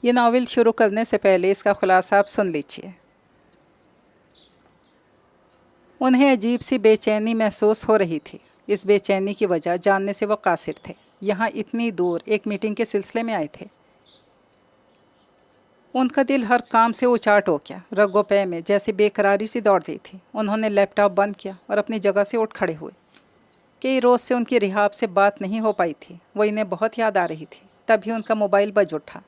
یہ ناول شروع کرنے سے پہلے اس کا خلاصہ آپ سن لیجیے۔ انہیں عجیب سی بے چینی محسوس ہو رہی تھی۔ اس بے چینی کی وجہ جاننے سے وہ قاصر تھے۔ یہاں اتنی دور ایک میٹنگ کے سلسلے میں آئے تھے۔ ان کا دل ہر کام سے اچاٹ ہو گیا، رگ و پے میں جیسے بے قراری سی دوڑ رہی تھی۔ انہوں نے لیپ ٹاپ بند کیا اور اپنی جگہ سے اٹھ کھڑے ہوئے۔ کئی روز سے ان کی رحاب سے بات نہیں ہو پائی تھی، وہ انہیں بہت یاد آ رہی تھی۔ تبھی ان کا موبائل بج اٹھا۔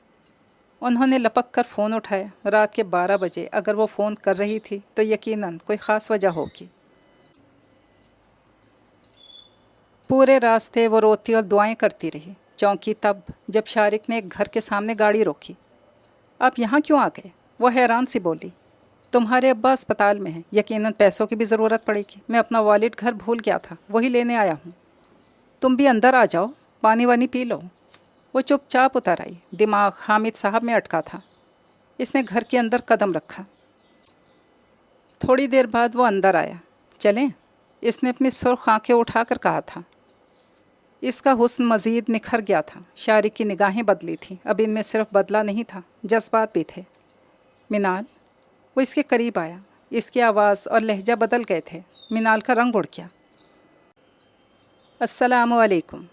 انہوں نے لپک کر فون اٹھایا۔ رات کے 12 بجے اگر وہ فون کر رہی تھی تو یقیناً کوئی خاص وجہ ہوگی۔ پورے راستے وہ روتی اور دعائیں کرتی رہی۔ چونکی تب جب شارق نے ایک گھر کے سامنے گاڑی روکی۔ آپ یہاں کیوں آ گئے؟ وہ حیران سی بولی۔ تمہارے ابا اسپتال میں ہیں، یقیناً پیسوں کی بھی ضرورت پڑے گی۔ میں اپنا والٹ گھر بھول گیا تھا، وہی لینے آیا ہوں۔ تم بھی اندر آ جاؤ، پانی وانی پی لو۔ وہ چپ چاپ اتر آئی۔ دماغ حامد صاحب میں اٹکا تھا۔ اس نے گھر کے اندر قدم رکھا۔ تھوڑی دیر بعد وہ اندر آیا۔ چلیں؟ اس نے اپنی سرخ آنکھیں اٹھا کر کہا تھا۔ اس کا حسن مزید نکھر گیا تھا۔ شارق کی نگاہیں بدلی تھیں۔ اب ان میں صرف بدلہ نہیں تھا، جذبات بھی تھے۔ منال، وہ اس کے قریب آیا۔ اس کی آواز اور لہجہ بدل گئے تھے۔ منال کا رنگ اڑ گیا۔ السلام علیکم۔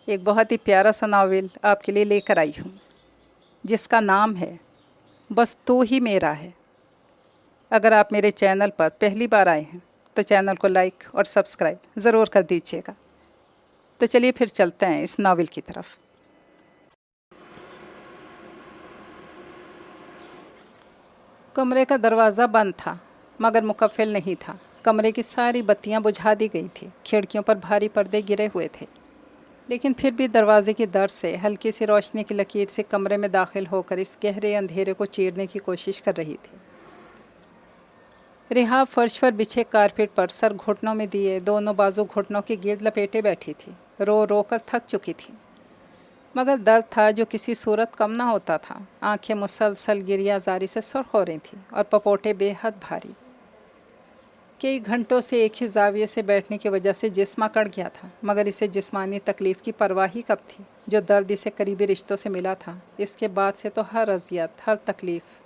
ایک بہت ہی پیارا سا ناول آپ کے لیے لے کر آئی ہوں، جس کا نام ہے بس تو ہی میرا ہے۔ اگر آپ میرے چینل پر پہلی بار آئے ہیں تو چینل کو لائک اور سبسکرائب ضرور کر دیجیے گا۔ تو چلیے پھر چلتے ہیں اس ناول کی طرف۔ کمرے کا دروازہ بند تھا مگر مقفل نہیں تھا۔ کمرے کی ساری بتیاں بجھا دی گئی تھیں۔ کھڑکیوں پر بھاری پردے گرے ہوئے تھے، لیکن پھر بھی دروازے کی در سے ہلکی سی روشنی کی لکیر سے کمرے میں داخل ہو کر اس گہرے اندھیرے کو چیرنے کی کوشش کر رہی تھی۔ رحاب فرش پر بچھے کارپیٹ پر سر گھٹنوں میں دیے دونوں بازو گھٹنوں کے گرد لپیٹے بیٹھی تھی۔ رو رو کر تھک چکی تھی، مگر درد تھا جو کسی صورت کم نہ ہوتا تھا۔ آنکھیں مسلسل گریہ زاری سے سرخ ہو رہی تھیں اور پپوٹے بے حد بھاری۔ کئی گھنٹوں سے ایک ہی زاویے سے بیٹھنے کی وجہ سے جسم اکڑ گیا تھا، مگر اسے جسمانی تکلیف کی پرواہ ہی کب تھی؟ جو درد اسے قریبی رشتوں سے ملا تھا، اس کے بعد سے تو ہر اذیت، ہر تکلیف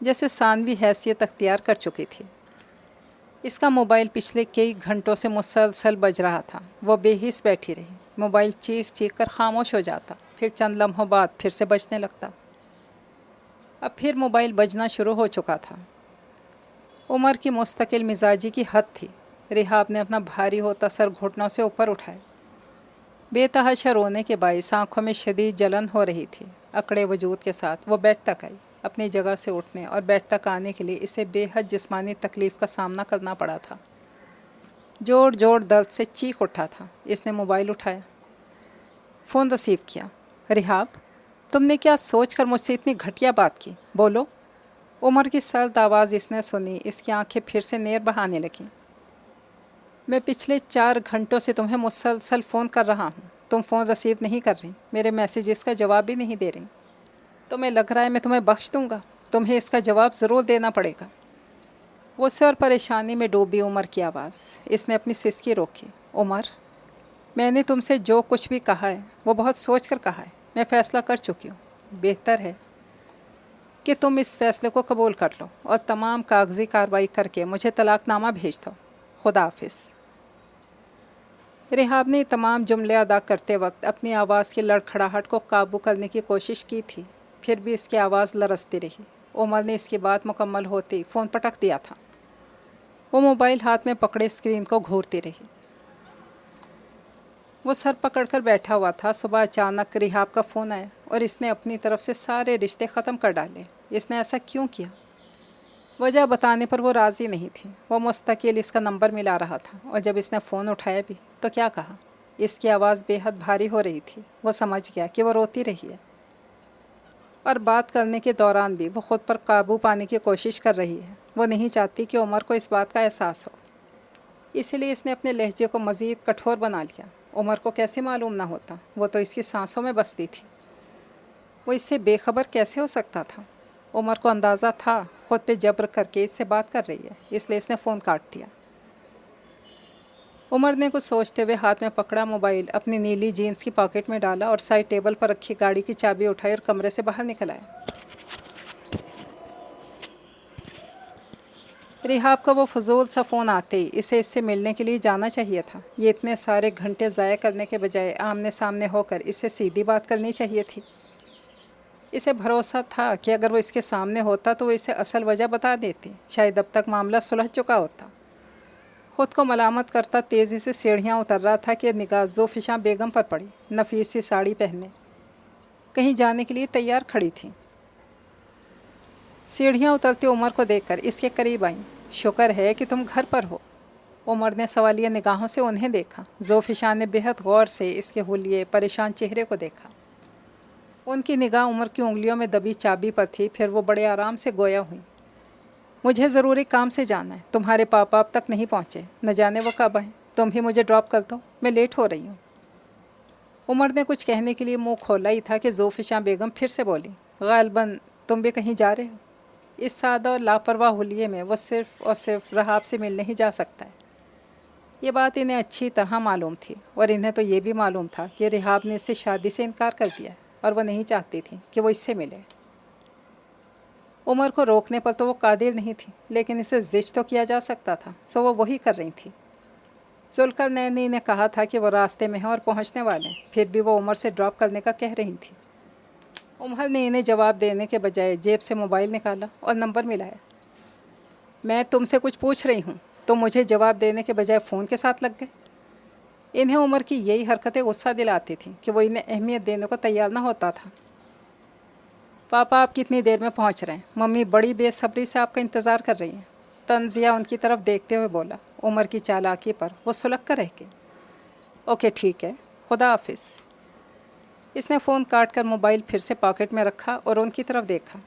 جیسے ثانوی حیثیت اختیار کر چکی تھی۔ اس کا موبائل پچھلے کئی گھنٹوں سے مسلسل بج رہا تھا۔ وہ بے حس بیٹھی رہی۔ موبائل چیخ چیخ کر خاموش ہو جاتا، پھر چند لمحوں بعد پھر سے بجنے لگتا۔ اب پھر موبائل بجنا شروع ہو چکا تھا۔ عمر کی مستقل مزاجی کی حد تھی۔ رحاب نے اپنا بھاری ہوتا سر گھٹنوں سے اوپر اٹھایا۔ بے تحاشا رونے کے باعث آنکھوں میں شدید جلن ہو رہی تھی۔ اکڑے وجود کے ساتھ وہ بیڈ تک آئی۔ اپنی جگہ سے اٹھنے اور بیڈ تک آنے کے لیے اسے بے حد جسمانی تکلیف کا سامنا کرنا پڑا تھا۔ جوڑ جوڑ درد سے چیخ اٹھا تھا۔ اس نے موبائل اٹھایا، فون ریسیو کیا۔ رحاب، تم نے کیا سوچ کر مجھ سے اتنی گھٹیا بات کی؟ بولو۔ عمر کی سرد آواز اس نے سنی۔ اس کی آنکھیں پھر سے نیر بہانے لگیں۔ میں پچھلے 4 گھنٹوں سے تمہیں مسلسل فون کر رہا ہوں، تم فون ریسیو نہیں کر رہی، میرے میسیجز کا جواب بھی نہیں دے رہی۔ تمہیں لگ رہا ہے میں تمہیں بخش دوں گا؟ تمہیں اس کا جواب ضرور دینا پڑے گا۔ غصے اور پریشانی میں ڈوبی عمر کی آواز۔ اس نے اپنی سسکی روکی۔ عمر، میں نے تم سے جو کچھ بھی کہا ہے وہ بہت سوچ کر کہا ہے۔ میں فیصلہ کر چکی ہوں۔ بہتر ہے کہ تم اس فیصلے کو قبول کر لو اور تمام کاغذی کارروائی کر کے مجھے طلاق نامہ بھیج دو۔ خدا حافظ۔ رحاب نے تمام جملے ادا کرتے وقت اپنی آواز کی لڑکھڑاہٹ کو قابو کرنے کی کوشش کی تھی، پھر بھی اس کی آواز لرزتی رہی۔ عمر نے اس کی بات مکمل ہوتی فون پٹک دیا تھا۔ وہ موبائل ہاتھ میں پکڑے اسکرین کو گھورتی رہی۔ وہ سر پکڑ کر بیٹھا ہوا تھا۔ صبح اچانک رحاب کا فون آیا اور اس نے اپنی طرف سے سارے رشتے ختم کر ڈالے۔ اس نے ایسا کیوں کیا؟ وجہ بتانے پر وہ راضی نہیں تھی۔ وہ مستقل اس کا نمبر ملا رہا تھا اور جب اس نے فون اٹھایا بھی تو کیا کہا؟ اس کی آواز بے حد بھاری ہو رہی تھی۔ وہ سمجھ گیا کہ وہ روتی رہی ہے اور بات کرنے کے دوران بھی وہ خود پر قابو پانے کی کوشش کر رہی ہے۔ وہ نہیں چاہتی کہ عمر کو اس بات کا احساس ہو، اسی لیے اس نے اپنے لہجے کو مزید کٹھور بنا لیا۔ عمر کو کیسے معلوم نہ ہوتا؟ وہ تو اس کی سانسوں میں بستی تھی۔ وہ اس سے بے خبر کیسے ہو سکتا تھا؟ عمر کو اندازہ تھا خود پہ جبر کر کے اس سے بات کر رہی ہے، اس لیے اس نے فون کاٹ دیا۔ عمر نے کچھ سوچتے ہوئے ہاتھ میں پکڑا موبائل اپنی نیلی جینس کی پاکٹ میں ڈالا اور سائڈ ٹیبل پر رکھی گاڑی کی چابی اٹھائی اور کمرے سے باہر نکل آیا۔ ریحاب کا وہ فضول سا فون آتے ہی اسے اس سے ملنے کے لیے جانا چاہیے تھا۔ یہ اتنے سارے گھنٹے ضائع کرنے کے بجائے آمنے سامنے ہو کر اس سے سیدھی بات کرنی چاہیے تھی۔ اسے بھروسہ تھا کہ اگر وہ اس کے سامنے ہوتا تو وہ اسے اصل وجہ بتا دیتی، شاید اب تک معاملہ سلجھ چکا ہوتا۔ خود کو ملامت کرتا تیزی سے سیڑھیاں اتر رہا تھا کہ نگاہ ذوفشاں بیگم پر پڑی، نفیس سی ساڑی پہنے کہیں جانے کے لیے تیار کھڑی تھی۔ سیڑھیاں اترتی عمر کو دیکھ کر اس کے قریب آئیں۔ شکر ہے کہ تم گھر پر ہو۔ عمر نے سوالیہ نگاہوں سے انہیں دیکھا۔ ذوفشاں نے بہت غور سے اس کے حلیے پریشان چہرے کو دیکھا۔ ان کی نگاہ عمر کی انگلیوں میں دبی چابی پر تھی، پھر وہ بڑے آرام سے گویا ہوئیں۔ مجھے ضروری کام سے جانا ہے، تمہارے پاپا اب تک نہیں پہنچے، نہ جانے وہ کب آئیں، تم بھی مجھے ڈراپ کر دو، میں لیٹ ہو رہی ہوں۔ عمر نے کچھ کہنے کے لیے منہ کھولا ہی تھا کہ ذوفشاں بیگم پھر سے بولی، غالباً تم بھی کہیں جا رہے ہو۔ اس سادہ اور لاپرواہ حلیے میں وہ صرف اور صرف رحاب سے ملنے ہی جا سکتا ہے۔ یہ بات انہیں اچھی طرح معلوم تھی، اور انہیں تو یہ بھی معلوم تھا کہ رحاب نے اس سے شادی سے انکار کر دیا ہے اور وہ نہیں چاہتی تھی کہ وہ اس سے ملے۔ عمر کو روکنے پر تو وہ قادر نہیں تھی، لیکن اسے زج تو کیا جا سکتا تھا، سو وہ وہی کر رہی تھی۔ ذوالقرنین نے کہا تھا کہ وہ راستے میں ہیں اور پہنچنے والے ہیں، پھر بھی وہ عمر سے ڈراپ کرنے کا کہہ رہی تھی۔ عمر نے انہیں جواب دینے کے بجائے جیب سے موبائل نکالا اور نمبر ملایا۔ میں تم سے کچھ پوچھ رہی ہوں، تم مجھے جواب دینے کے بجائے فون کے ساتھ لگ گئے۔ انہیں عمر کی یہی حرکتیں غصہ دلاتی تھیں کہ وہ انہیں اہمیت دینے کو تیار نہ ہوتا تھا۔ پاپا آپ کتنی دیر میں پہنچ رہے ہیں؟ ممی بڑی بے صبری سے آپ کا انتظار کر رہی ہیں۔ تنزیہ ان کی طرف دیکھتے ہوئے بولا۔ عمر کی چالاکی پر وہ سلگ کر رہ گئی۔ اوکے ٹھیک ہے، خدا حافظ۔ اس نے فون کاٹ کر موبائل پھر سے پاکٹ میں رکھا اور ان کی طرف دیکھا۔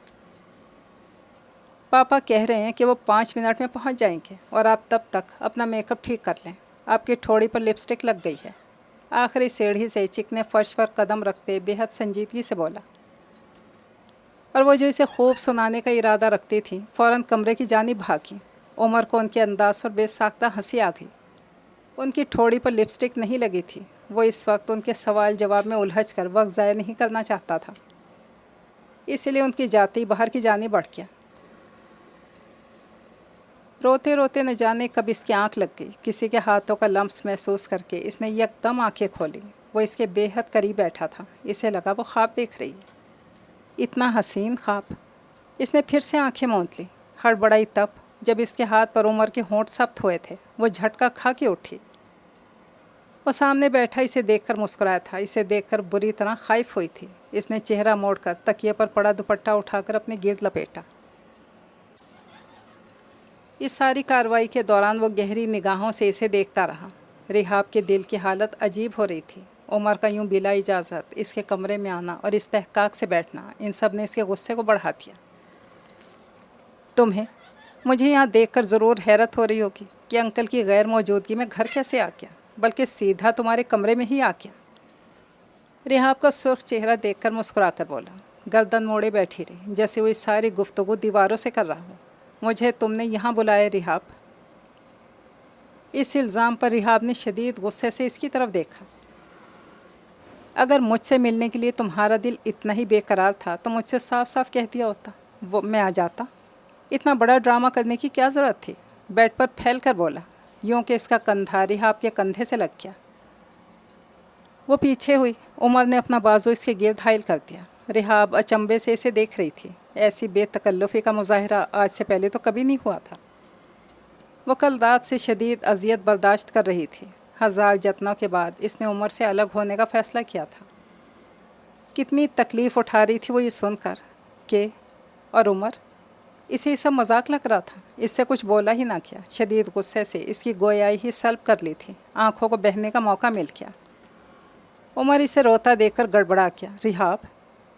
پاپا کہہ رہے ہیں کہ وہ 5 منٹ میں پہنچ جائیں گے اور آپ تب تک اپنا میک اپ ٹھیک کر لیں۔ آپ کی ٹھوڑی پر لپسٹک لگ گئی ہے۔ آخری سیڑھی سے چکنے فرش پر قدم رکھتے بے حد سنجیدگی سے بولا، اور وہ جو اسے خوب سنانے کا ارادہ رکھتی تھی فوراً کمرے کی جانب بھاگی۔ عمر کو ان کے انداز پر بے ساختہ ہنسی آ گئی۔ ان کی ٹھوڑی پر لپسٹک نہیں لگی تھی۔ وہ اس وقت ان کے سوال جواب میں الجھ کر وقت ضائع نہیں کرنا چاہتا تھا، اس لیے ان کی جاتی باہر کی جانب بڑھ گیا۔ روتے روتے نہ جانے کب اس کی آنکھ لگ گئی۔ کسی کے ہاتھوں کا لمس محسوس کر کے اس نے یکدم آنکھیں کھولی۔ وہ اس کے بے حد قریب بیٹھا تھا۔ اسے لگا وہ خواب دیکھ رہی ہے، اتنا حسین خواب۔ اس نے پھر سے آنکھیں موند لی۔ ہڑبڑائی تب جب اس کے ہاتھ پر عمر کے ہونٹ سخت ہوئے تھے۔ وہ جھٹکا کھا کے اٹھی۔ وہ سامنے بیٹھا اسے دیکھ کر مسکرایا تھا، اسے دیکھ کر بری طرح خائف ہوئی تھی۔ اس نے چہرہ موڑ کر تکیے پر پڑا دوپٹہ اٹھا کر اپنے گرد لپیٹا۔ اس ساری کارروائی کے دوران وہ گہری نگاہوں سے اسے دیکھتا رہا۔ ریحاب کے دل کی حالت عجیب ہو رہی تھی۔ عمر کا یوں بلا اجازت اس کے کمرے میں آنا اور استحقاق سے بیٹھنا، ان سب نے اس کے غصے کو بڑھا دیا۔ تمہیں مجھے یہاں دیکھ کر ضرور حیرت ہو رہی ہوگی کہ انکل کی غیر موجودگی میں گھر کیسے آ گیا، بلکہ سیدھا تمہارے کمرے میں ہی آ گیا۔ ریحاب کا سرخ چہرہ دیکھ کر مسکرا کر بولا، گردن موڑے بیٹھی رہی جیسے وہ اس ساری گفتگو دیواروں سے کر رہا ہو۔ مجھے تم نے یہاں بلایا ریحاب؟ اس الزام پر ریحاب نے شدید غصے سے اس کی طرف دیکھا۔ اگر مجھ سے ملنے کے لیے تمہارا دل اتنا ہی بے قرار تھا تو مجھ سے صاف صاف کہہ دیا ہوتا، میں آ جاتا۔ اتنا بڑا ڈرامہ کرنے کی کیا ضرورت تھی؟ بیڈ پر پھیل کر بولا، یوں کہ اس کا کندھا ریحاب کے کندھے سے لگ گیا۔ وہ پیچھے ہوئی۔ عمر نے اپنا بازو اس کے گرد حائل کر دیا۔ ریحاب اچنبے سے اسے دیکھ رہی تھی۔ ایسی بے تکلفی کا مظاہرہ آج سے پہلے تو کبھی نہیں ہوا تھا۔ وہ کل رات سے شدید اذیت برداشت کر رہی تھی۔ ہزار جتنوں کے بعد اس نے عمر سے الگ ہونے کا فیصلہ کیا تھا۔ کتنی تکلیف اٹھا رہی تھی وہ یہ سن کر کہ اور عمر، اسے یہ سب مذاق لگ رہا تھا۔ اس سے کچھ بولا ہی نہ کیا۔ شدید غصے سے اس کی گویائی ہی سلب کر لی تھی۔ آنکھوں کو بہنے کا موقع مل گیا۔ عمر اسے روتا دیکھ کر گڑبڑا گیا۔ ریحاب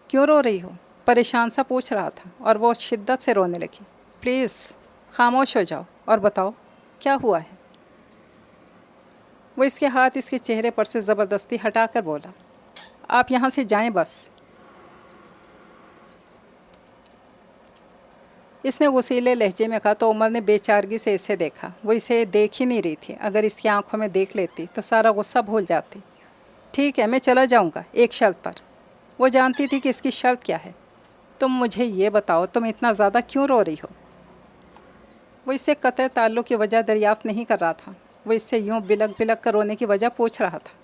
کیوں رو رہی ہو؟ پریشان سا پوچھ رہا تھا، اور وہ شدت سے رونے لگی۔ پلیز خاموش ہو جاؤ اور بتاؤ کیا ہوا ہے۔ وہ اس کے ہاتھ اس کے چہرے پر سے زبردستی ہٹا کر بولا، آپ یہاں سے جائیں بس۔ اس نے غصیلے لہجے میں کہا تو عمر نے بے چارگی سے اسے دیکھا۔ وہ اسے دیکھ ہی نہیں رہی تھی، اگر اس کی آنکھوں میں دیکھ لیتی تو سارا غصہ بھول جاتی۔ ٹھیک ہے، میں چلا جاؤں گا، ایک شرط پر۔ وہ جانتی تھی کہ اس کی شرط کیا ہے۔ تم مجھے یہ بتاؤ، تم اتنا زیادہ کیوں رو رہی ہو؟ وہ اس سے قطع تعلق کی وجہ دریافت نہیں کر رہا تھا، وہ اس سے یوں بلک بلک کر رونے کی وجہ پوچھ رہا تھا۔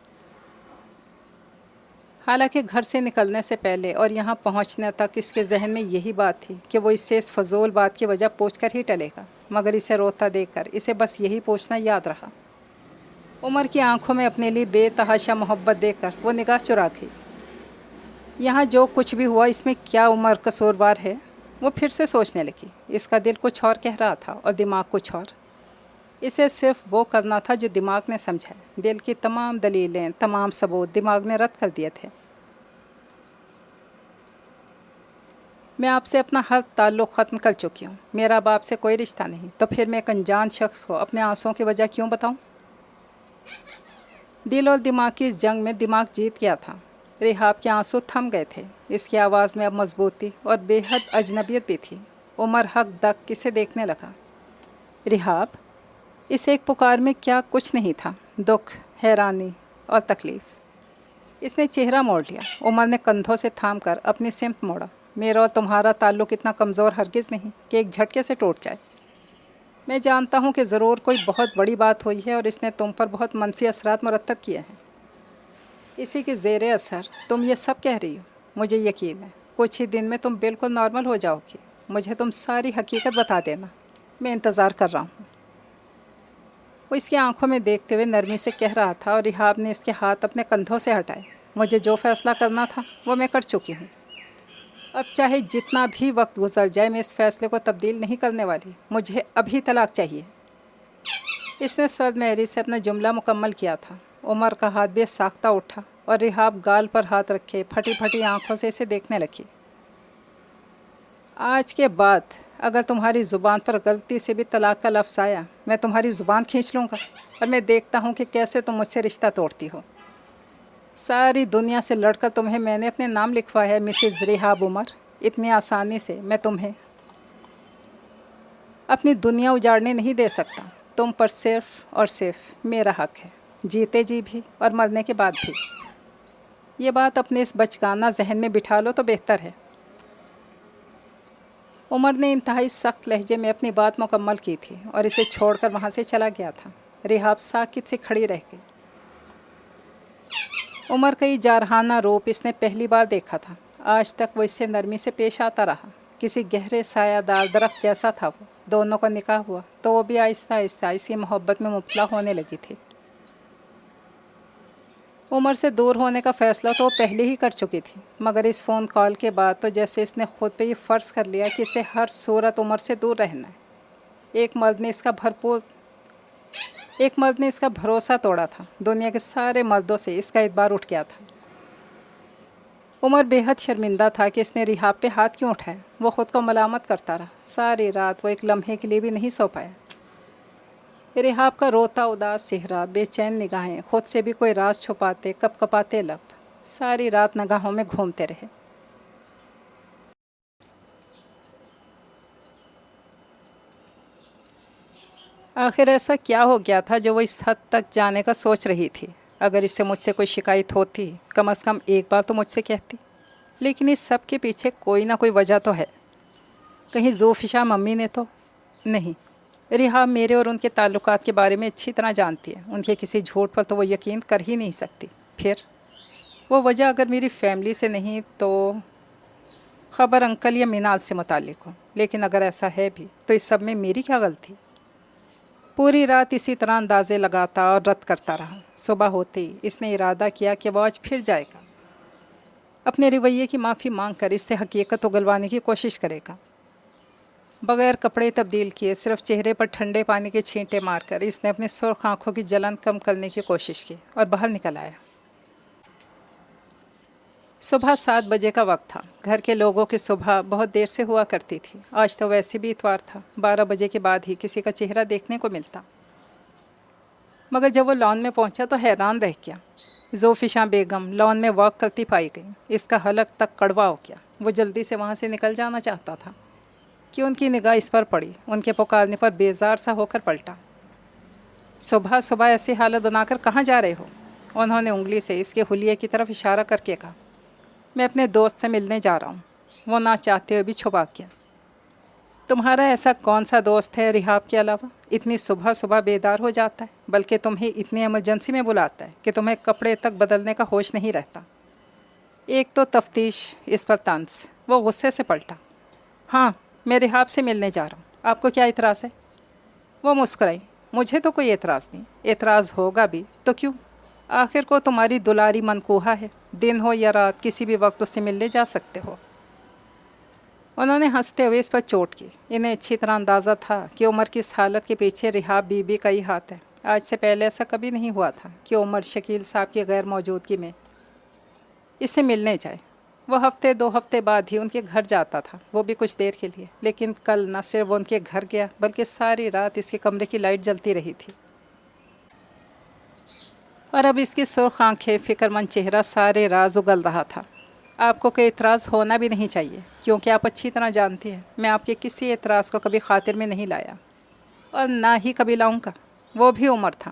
حالانکہ گھر سے نکلنے سے پہلے اور یہاں پہنچنے تک اس کے ذہن میں یہی بات تھی کہ وہ اس سے اس فضول بات کی وجہ پوچھ کر ہی ٹلے گا، مگر اسے روتا دیکھ کر اسے بس یہی پوچھنا یاد رہا۔ عمر کی آنکھوں میں اپنے لیے بے تحاشا محبت دیکھ کر وہ نگاہ چرا گئی۔ یہاں جو کچھ بھی ہوا اس میں کیا عمر قصوروار ہے؟ وہ پھر سے سوچنے لگی۔ اس کا دل کچھ اور کہہ رہا تھا اور دماغ کچھ اور۔ اسے صرف وہ کرنا تھا جو دماغ نے سمجھا۔ دل کی تمام دلیلیں، تمام ثبوت دماغ نے رد کر دیے تھے۔ میں آپ سے اپنا ہر تعلق ختم کر چکی ہوں، میرا اب آپ سے کوئی رشتہ نہیں، تو پھر میں ایک انجان شخص کو اپنے آنسوؤں کی وجہ کیوں بتاؤں؟ دل اور دماغ کی اس جنگ میں دماغ جیت گیا تھا۔ ریحاب کے آنسو تھم گئے تھے، اس کی آواز میں اب مضبوطی اور بے حد اجنبیت بھی تھی۔ عمر حق دک کسے دیکھنے لگا۔ ریحاب، اس ایک پکار میں کیا کچھ نہیں تھا، دکھ، حیرانی اور تکلیف۔ اس نے چہرہ موڑ لیا۔ عمر نے کندھوں سے تھام کر اپنی سمت موڑا۔ میرا اور تمہارا تعلق اتنا کمزور ہرگز نہیں کہ ایک جھٹکے سے ٹوٹ جائے۔ میں جانتا ہوں کہ ضرور کوئی بہت بڑی بات ہوئی ہے اور اس نے تم پر بہت منفی اثرات مرتب کیے ہیں۔ اسی کے زیر اثر تم یہ سب کہہ رہی ہو۔ مجھے یقین ہے کچھ ہی دن میں تم بالکل نارمل ہو جاؤ گی۔ مجھے تم ساری حقیقت بتا دینا، میں انتظار کر رہا ہوں۔ وہ اس کی آنکھوں میں دیکھتے ہوئے نرمی سے کہہ رہا تھا اور ریحاب نے اس کے ہاتھ اپنے کندھوں سے ہٹائے۔ مجھے جو فیصلہ کرنا تھا وہ میں کر چکی ہوں۔ اب چاہے جتنا بھی وقت گزر جائے میں اس فیصلے کو تبدیل نہیں کرنے والی۔ مجھے ابھی طلاق چاہیے۔ اس نے سرد مہری سے اپنا جملہ مکمل کیا تھا۔ عمر کا ہاتھ بے ساختہ اٹھا اور ریحاب گال پر ہاتھ رکھے پھٹی پھٹی آنکھوں سے اسے دیکھنے لگی۔ آج کے بعد اگر تمہاری زبان پر غلطی سے بھی طلاق کا لفظ آیا، میں تمہاری زبان کھینچ لوں گا اور میں دیکھتا ہوں کہ کیسے تم مجھ سے رشتہ توڑتی ہو۔ ساری دنیا سے لڑ کر تمہیں میں نے اپنے نام لکھوایا ہے مسز ریحاب عمر۔ اتنی آسانی سے میں تمہیں اپنی دنیا اجاڑنے نہیں دے سکتا۔ تم پر صرف اور صرف میرا حق ہے، جیتے جی بھی اور مرنے کے بعد بھی۔ یہ بات اپنے اس بچگانہ ذہن میں بٹھا لو تو بہتر ہے۔ عمر نے انتہائی سخت لہجے میں اپنی بات مکمل کی تھی اور اسے چھوڑ کر وہاں سے چلا گیا تھا۔ ریحاب ساکت سے کھڑی رہ گئی۔ عمر کا یہ جارحانہ روپ اس نے پہلی بار دیکھا تھا۔ آج تک وہ اس سے نرمی سے پیش آتا رہا، کسی گہرے سایہ دار درخت جیسا تھا وہ۔ دونوں کا نکاح ہوا تو وہ بھی آہستہ آہستہ اس کی محبت میں مبتلا ہونے لگی تھی۔ عمر سے دور ہونے کا فیصلہ تو وہ پہلے ہی کر چکی تھی، مگر اس فون کال کے بعد تو جیسے اس نے خود پہ یہ فرض کر لیا کہ اسے ہر صورت عمر سے دور رہنا ہے۔ ایک مرد نے اس کا بھروسہ توڑا تھا۔ دنیا کے سارے مردوں سے اس کا اعتبار اٹھ گیا تھا۔ عمر بے حد شرمندہ تھا کہ اس نے ریحاب پہ ہاتھ کیوں اٹھایا۔ وہ خود کو ملامت کرتا رہا۔ ساری رات وہ ایک لمحے کے لیے بھی نہیں سو پایا۔ ریحاب کا روتا اداس چہرہ، بے چین نگاہیں، خود سے بھی کوئی راز چھپاتے کپ کپاتے لب، ساری رات نگاہوں میں گھومتے رہے۔ آخر ایسا کیا ہو گیا تھا جو وہ اس حد تک جانے کا سوچ رہی تھی؟ اگر اس سے مجھ سے کوئی شکایت ہوتی کم از کم ایک بار تو مجھ سے کہتی۔ لیکن اس سب کے پیچھے کوئی نہ کوئی وجہ تو ہے۔ کہیں ذوفشاں ممی نے تو نہیں؟ ریحاب میرے اور ان کے تعلقات کے بارے میں اچھی طرح جانتی ہے۔ ان کے کسی جھوٹ پر تو وہ یقین کر ہی نہیں سکتی۔ پھر وہ وجہ اگر میری فیملی سے نہیں تو خبر انکل یا مینال سے متعلق ہو، لیکن اگر ایسا ہے بھی تو اس سب میں میری کیا غلطی؟ پوری رات اسی طرح اندازے لگاتا اور رد کرتا رہا۔ صبح ہوتے ہی اس نے ارادہ کیا کہ وہ آج پھر جائے گا، اپنے رویے کی معافی مانگ کر اس سے حقیقت اگلوانے کی کوشش کرے گا۔ بغیر کپڑے تبدیل کیے، صرف چہرے پر ٹھنڈے پانی کے چھینٹے مار کر اس نے اپنے سرخ آنکھوں کی جلن کم کرنے کی کوشش کی اور باہر نکل آیا۔ صبح 7 بجے کا وقت تھا۔ گھر کے لوگوں کی صبح بہت دیر سے ہوا کرتی تھی۔ آج تو ویسے بھی اتوار تھا، 12 بجے کے بعد ہی کسی کا چہرہ دیکھنے کو ملتا۔ مگر جب وہ لان میں پہنچا تو حیران رہ گیا۔ ذوفشاں بیگم لان میں واک کرتی پائی گئی۔ اس کا حلق تک کڑوا ہو گیا۔ وہ جلدی سے وہاں سے نکل جانا چاہتا تھا، کہ ان کی نگاہ اس پر پڑی، ان کے پکارنے پر بیزار سا ہو کر پلٹا۔ صبح صبح ایسی حالت بنا کر کہاں جا رہے ہو؟ انہوں نے انگلی سے اس کے حلیے کی طرف اشارہ کر کے کہا۔ میں اپنے دوست سے ملنے جا رہا ہوں۔ وہ نہ چاہتے ہوئے بھی چھپا گیا۔ تمہارا ایسا کون سا دوست ہے رحاب کے علاوہ اتنی صبح صبح بیدار ہو جاتا ہے، بلکہ تمہیں اتنی ایمرجنسی میں بلاتا ہے کہ تمہیں کپڑے تک بدلنے کا ہوش نہیں رہتا؟ ایک تو تفتیش، اس پر طنز۔ وہ غصے سے پلٹا۔ ہاں، میں رحاب سے ملنے جا رہا ہوں، آپ کو کیا اعتراض ہے؟ وہ مسکرائی۔ مجھے تو کوئی اعتراض نہیں، اعتراض ہوگا بھی تو کیوں؟ آخر کو تمہاری دلاری منقوہا ہے، دن ہو یا رات کسی بھی وقت اس سے ملنے جا سکتے ہو۔ انہوں نے ہنستے ہوئے اس پر چوٹ کی۔ انہیں اچھی طرح اندازہ تھا کہ عمر کی اس حالت کے پیچھے رحاب بی بی کا ہی ہاتھ ہے۔ آج سے پہلے ایسا کبھی نہیں ہوا تھا کہ عمر شکیل صاحب کی غیر موجودگی میں اس سے ملنے جائے۔ وہ ہفتے 2 ہفتے بعد ہی ان کے گھر جاتا تھا، وہ بھی کچھ دیر کے لیے، لیکن کل نہ صرف وہ ان کے گھر گیا بلکہ ساری رات اس کے کمرے کی لائٹ جلتی رہی تھی، اور اب اس کی سرخ آنکھیں، فکر مند چہرہ سارے راز اگل رہا تھا۔ آپ کو کوئی اعتراض ہونا بھی نہیں چاہیے، کیونکہ آپ اچھی طرح جانتی ہیں میں آپ کے کسی اعتراض کو کبھی خاطر میں نہیں لایا، اور نہ ہی کبھی لاؤں گا۔ وہ بھی عمر تھا۔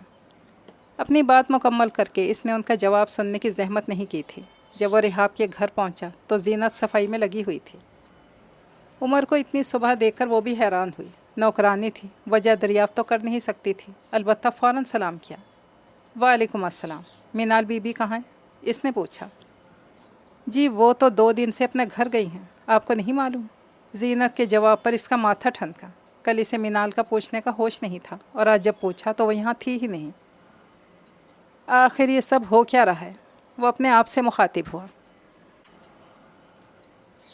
اپنی بات مکمل کر کے اس نے ان کا جواب سننے کی زحمت نہیں کی تھی۔ جب وہ رحاب کے گھر پہنچا تو زینت صفائی میں لگی ہوئی تھی۔ عمر کو اتنی صبح دیکھ کر وہ بھی حیران ہوئی۔ نوکرانی تھی، وجہ دریافت تو کر نہیں سکتی تھی، البتہ فوراً سلام کیا۔ وعلیکم السلام، مینال بی بی کہاں ہے؟ اس نے پوچھا۔ جی وہ تو 2 دن سے اپنے گھر گئی ہیں، آپ کو نہیں معلوم؟ زینت کے جواب پر اس کا ماتھا ٹھنکا۔ کل اسے مینال کا پوچھنے کا ہوش نہیں تھا، اور آج جب پوچھا تو وہ یہاں تھی ہی نہیں۔ آخر یہ سب ہو کیا رہا ہے؟ وہ اپنے آپ سے مخاطب ہوا۔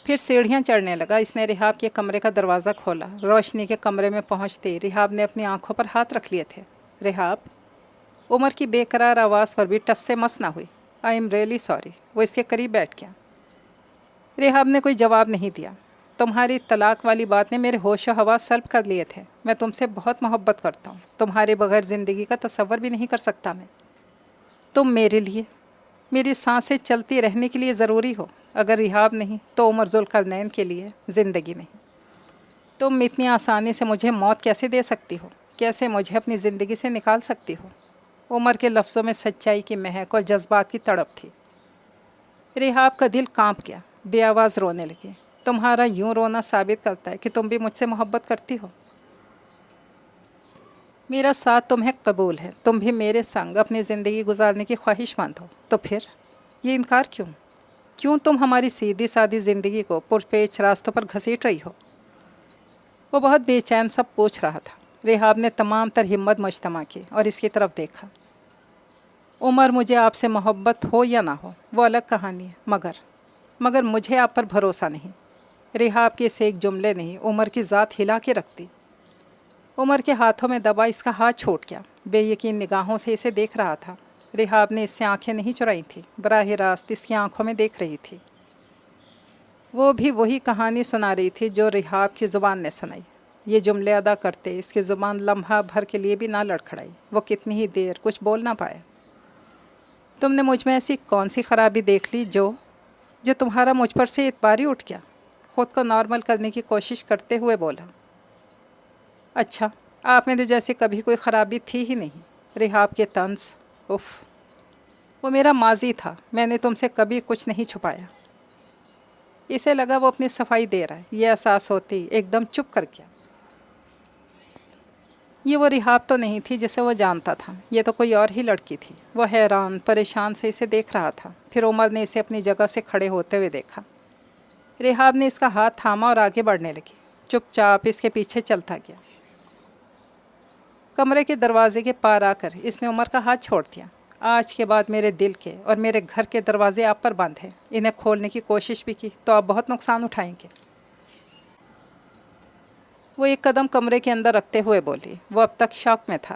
پھر سیڑھیاں چڑھنے لگا۔ اس نے رحاب کے کمرے کا دروازہ کھولا۔ روشنی کے کمرے میں پہنچتے رحاب نے اپنی آنکھوں پر ہاتھ رکھ لیے تھے۔ رحاب؟ عمر کی بے قرار آواز پر بھی ٹس سے مس نہ ہوئی۔ I am really sorry. وہ اس کے قریب بیٹھ گیا۔ رحاب نے کوئی جواب نہیں دیا۔ تمہاری طلاق والی بات نے میرے ہوش و حواس سلب کر لیے تھے۔ میں تم سے بہت محبت کرتا ہوں، تمہارے بغیر زندگی کا تصور بھی نہیں کر سکتا میں۔ تم میرے لیے، میری سانسیں چلتی رہنے کے لیے ضروری ہو۔ اگر رحاب نہیں تو عمر ذوالقرنین کے لیے زندگی نہیں۔ تم اتنی آسانی سے مجھے موت کیسے دے سکتی ہو؟ کیسے مجھے اپنی زندگی سے نکال سکتی ہو؟ عمر کے لفظوں میں سچائی کی مہک اور جذبات کی تڑپ تھی۔ رحاب کا دل کانپ گیا، بے آواز رونے لگی۔ تمہارا یوں رونا ثابت کرتا ہے کہ تم بھی مجھ سے محبت کرتی ہو۔ میرا ساتھ تمہیں قبول ہے، تم بھی میرے سنگ اپنی زندگی گزارنے کی خواہش مند ہو، تو پھر یہ انکار کیوں تم ہماری سیدھی سادی زندگی کو پرپیچ راستوں پر گھسیٹ رہی ہو؟ وہ بہت بے چین سب پوچھ رہا تھا۔ رحاب نے تمام تر ہمت مجتمع کی اور اس کی طرف دیکھا۔ عمر، مجھے آپ سے محبت ہو یا نہ ہو وہ الگ کہانی ہے، مگر مجھے آپ پر بھروسہ نہیں۔ رحاب کے اس ایک جملے نے عمر کی ذات ہلا کے رکھ دی۔ عمر کے ہاتھوں میں دبا اس کا ہاتھ چھوٹ گیا، بے یقین نگاہوں سے اسے دیکھ رہا تھا۔ رحاب نے اس سے آنکھیں نہیں چرائی تھیں، براہ راست اس کی آنکھوں میں دیکھ رہی تھی۔ وہ بھی وہی کہانی سنا رہی تھی جو رحاب کی زبان نے سنائی۔ یہ جملے ادا کرتے اس کی زبان لمحہ بھر کے لیے بھی نہ لڑکھڑائی۔ وہ کتنی ہی دیر کچھ بول نہ پائے۔ تم نے مجھ میں ایسی کون سی خرابی دیکھ لی جو تمہارا مجھ پر سے اعتبار ہی اٹھ گیا؟ خود کو نارمل کرنے کی کوشش کرتے ہوئے بولا۔ اچھا، آپ میں تو جیسے کبھی کوئی خرابی تھی ہی نہیں۔ رحاب کے طنز، اف، وہ میرا ماضی تھا، میں نے تم سے کبھی کچھ نہیں چھپایا۔ اسے لگا وہ اپنی صفائی دے رہا ہے، یہ احساس ہوتی ایک دم چپ کر گیا۔ یہ وہ رحاب تو نہیں تھی جسے وہ جانتا تھا، یہ تو کوئی اور ہی لڑکی تھی۔ وہ حیران پریشان سے اسے دیکھ رہا تھا۔ پھر عمر نے اسے اپنی جگہ سے کھڑے ہوتے ہوئے دیکھا۔ رحاب نے اس کا ہاتھ تھاما اور آگے بڑھنے لگی۔ چپ چاپ اس کے پیچھے چلتا گیا۔ کمرے کے دروازے کے پار آ کر اس نے عمر کا ہاتھ چھوڑ دیا۔ آج کے بعد میرے دل کے اور میرے گھر کے دروازے آپ پر بند ہیں۔ انہیں کھولنے کی کوشش بھی کی تو آپ بہت نقصان اٹھائیں گے۔ وہ ایک قدم کمرے کے اندر رکھتے ہوئے بولی۔ وہ اب تک شاک میں تھا۔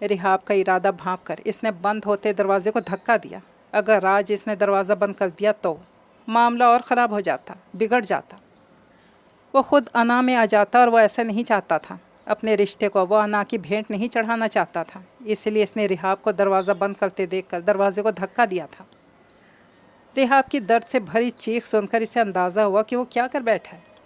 رحاب کا ارادہ بھانپ کر اس نے بند ہوتے دروازے کو دھکا دیا۔ اگر آج اس نے دروازہ بند کر دیا تو معاملہ اور خراب ہو جاتا، بگڑ جاتا۔ وہ خود انا میں آ جاتا، اور وہ ایسا نہیں چاہتا تھا۔ اپنے رشتے کو وہ انا کی بھینٹ نہیں چڑھانا چاہتا تھا، اس لیے اس نے رحاب کو دروازہ بند کرتے دیکھ کر دروازے کو دھکا دیا تھا۔ رحاب کی درد سے بھری چیخ سن کر اسے اندازہ ہوا کہ وہ کیا کر بیٹھا ہے۔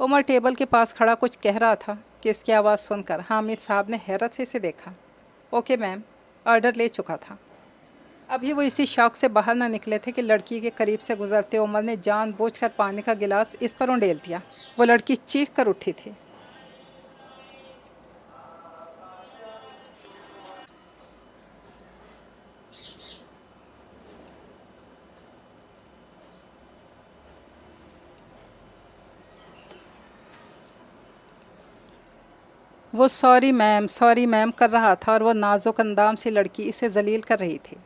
عمر ٹیبل کے پاس کھڑا کچھ کہہ رہا تھا کہ اس کی آواز سن کر حامد صاحب نے حیرت سے اسے دیکھا۔ اوکے میم، آرڈر لے چکا تھا۔ ابھی وہ اسی شوق سے باہر نہ نکلے تھے کہ لڑکی کے قریب سے گزرتے عمر نے جان بوجھ کر پانی کا گلاس اس پر انڈیل دیا۔ وہ لڑکی چیخ کر اٹھی تھی۔ وہ سوری میم کر رہا تھا اور وہ نازک اندام سے لڑکی اسے ذلیل کر رہی تھی۔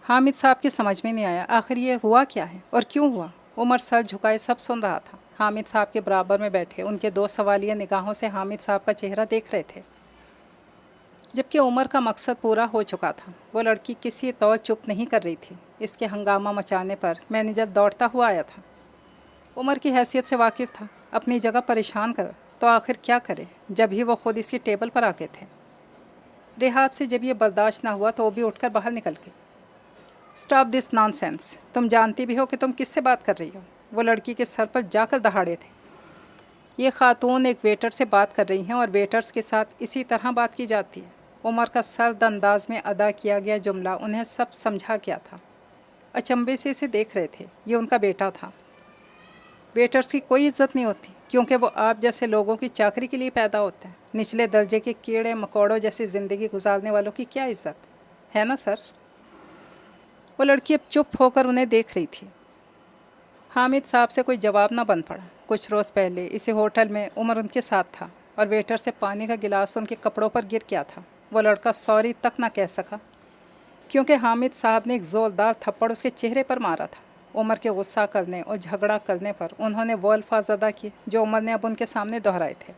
حامد صاحب کی سمجھ میں نہیں آیا آخر یہ ہوا کیا ہے اور کیوں ہوا۔ عمر سر جھکائے سب سن رہا تھا۔ حامد صاحب کے برابر میں بیٹھے ان کے دو سوالیہ نگاہوں سے حامد صاحب کا چہرہ دیکھ رہے تھے، جبکہ عمر کا مقصد پورا ہو چکا تھا۔ وہ لڑکی کسی طور چپ نہیں کر رہی تھی۔ اس کے ہنگامہ مچانے پر مینیجر دوڑتا ہوا آیا تھا۔ عمر کی حیثیت سے واقف تھا، اپنی جگہ پریشان کر تو آخر کیا کرے جب ہی وہ خود اس کی ٹیبل پر آ کے تھے۔ ریحاب سے جب یہ برداشت نہ ہوا تو وہ بھی اٹھ کر باہر نکل گئی۔ اسٹاپ دس نان سینس، تم جانتی بھی ہو کہ تم کس سے بات کر رہی ہو؟ وہ لڑکی کے سر پر جا کر دہاڑے تھے۔ یہ خاتون ایک ویٹر سے بات کر رہی ہیں اور ویٹرز کے ساتھ اسی طرح بات کی جاتی ہے۔ عمر کا سرد انداز میں ادا کیا گیا جملہ انہیں سب سمجھا کیا تھا۔ اچنبے سے اسے دیکھ رہے تھے۔ یہ ان کا بیٹا تھا۔ ویٹرز کی کوئی عزت نہیں ہوتی کیونکہ وہ آپ جیسے لوگوں کی چاکری کے لیے پیدا ہوتے ہیں۔ نچلے درجے کے کیڑے مکوڑوں جیسی زندگی گزارنے والوں کی کیا عزت ہے نا سر؟ وہ لڑکی اب چپ ہو کر انہیں دیکھ رہی تھی۔ حامد صاحب سے کوئی جواب نہ بن پڑا۔ کچھ روز پہلے اسی ہوٹل میں عمر ان کے ساتھ تھا اور ویٹر سے پانی کا گلاس ان کے کپڑوں پر گر گیا تھا۔ وہ لڑکا سوری تک نہ کہہ سکا کیونکہ حامد صاحب نے ایک زوردار تھپڑ اس کے چہرے پر مارا تھا۔ عمر کے غصہ کرنے اور جھگڑا کرنے پر انہوں نے وہ الفاظ ادا کیے جو عمر نے اب ان کے سامنے دہرائے تھے۔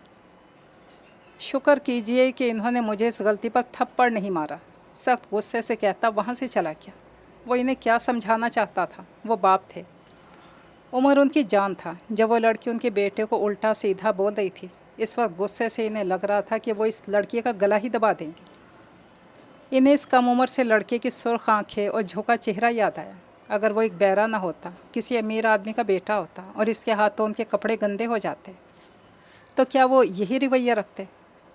شکر کیجئے کہ انہوں نے مجھے اس غلطی پر تھپڑ نہیں مارا، سخت غصے سے کہتا وہاں سے چلا گیا۔ وہ انہیں کیا سمجھانا چاہتا تھا؟ وہ باپ تھے، عمر ان کی جان تھا۔ جب وہ لڑکی ان کے بیٹے کو الٹا سیدھا بول رہی تھی، اس وقت غصے سے انہیں لگ رہا تھا کہ وہ اس لڑکی کا گلا ہی دبا دیں گے۔ انہیں اس کم عمر سے لڑکے کی سرخ آنکھیں اور جھکا چہرہ یاد آیا۔ اگر وہ ایک بیرا نہ ہوتا، کسی امیر آدمی کا بیٹا ہوتا اور اس کے ہاتھوں ان کے کپڑے گندے ہو جاتے تو کیا وہ یہی رویہ رکھتے؟